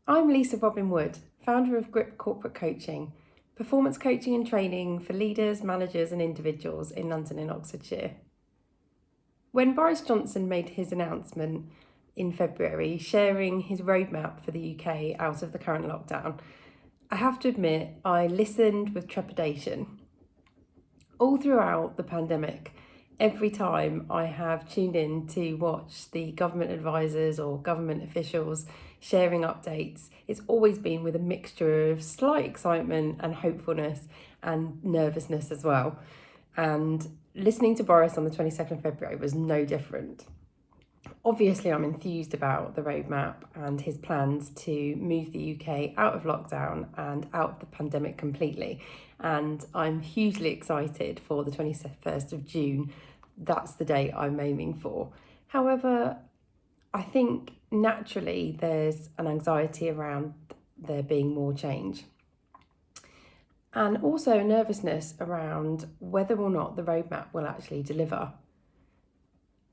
I'm Robyn Wood, founder of Grip Corporate Coaching, performance coaching and training for leaders, managers and individuals in London and Oxfordshire. When Boris Johnson made his announcement in February, sharing his roadmap for the UK out of the current lockdown, I have to admit I listened with trepidation. All throughout the pandemic, every time I have tuned in to watch the government advisors or government officials sharing updates, it's always been with a mixture of slight excitement and hopefulness and nervousness as well. And listening to Boris on the 22nd of February was no different. Obviously, I'm enthused about the roadmap and his plans to move the UK out of lockdown and out of the pandemic completely. And I'm hugely excited for the 21st of June. That's the date I'm aiming for. However, I think naturally there's an anxiety around there being more change. And also nervousness around whether or not the roadmap will actually deliver.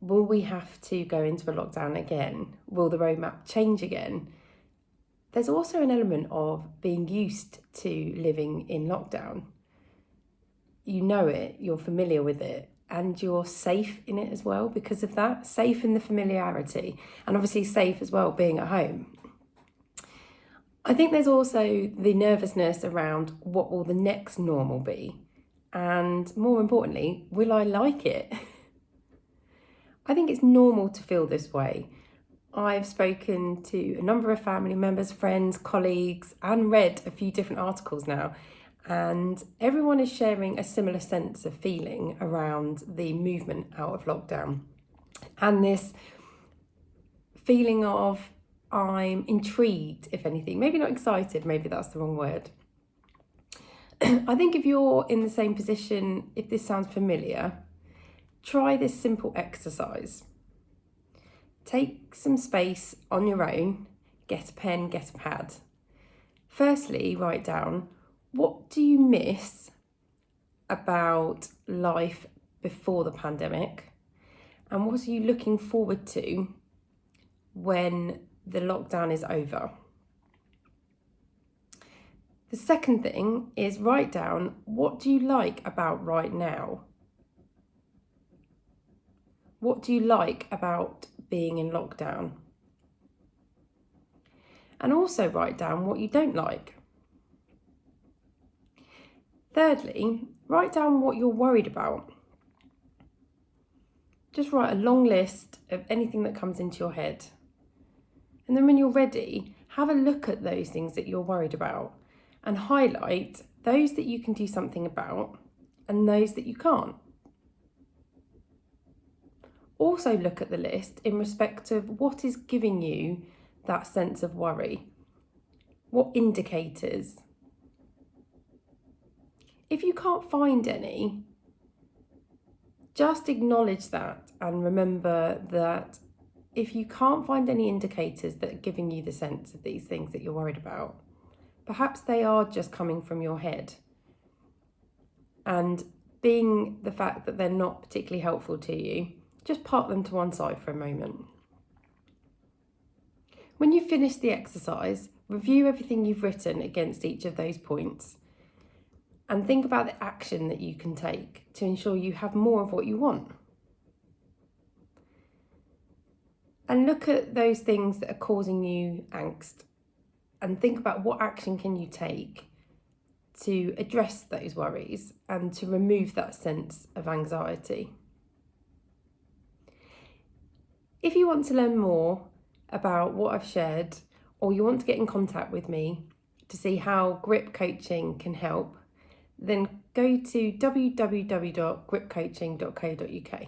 Will we have to go into a lockdown again? Will the roadmap change again? There's also an element of being used to living in lockdown. You know it, you're familiar with it, and you're safe in it as well because of that. Safe in the familiarity, and obviously safe as well being at home. I think there's also the nervousness around what will the next normal be? And more importantly, will I like it? I think it's normal to feel this way. I've spoken to a number of family members, friends, colleagues, and read a few different articles now. And everyone is sharing a similar sense of feeling around the movement out of lockdown. And this feeling of I'm intrigued, if anything, maybe not excited, maybe that's the wrong word. I think if you're in the same position, if this sounds familiar, try this simple exercise. Take some space on your own, get a pen, get a pad. Firstly, write down, what do you miss about life before the pandemic? And what are you looking forward to when the lockdown is over? The second thing is write down, what do you like about right now? What do you like about being in lockdown? And also write down what you don't like. Thirdly, write down what you're worried about. Just write a long list of anything that comes into your head. And then when you're ready, have a look at those things that you're worried about and highlight those that you can do something about and those that you can't. Also look at the list in respect of what is giving you that sense of worry. What indicators? If you can't find any, just acknowledge that and remember that if you can't find any indicators that are giving you the sense of these things that you're worried about, perhaps they are just coming from your head. And being the fact that they're not particularly helpful to you, just park them to one side for a moment. When you finish the exercise, review everything you've written against each of those points and think about the action that you can take to ensure you have more of what you want. And look at those things that are causing you angst and think about what action can you take to address those worries and to remove that sense of anxiety. If you want to learn more about what I've shared, or you want to get in contact with me to see how Grip Coaching can help, then go to www.gripcoaching.co.uk.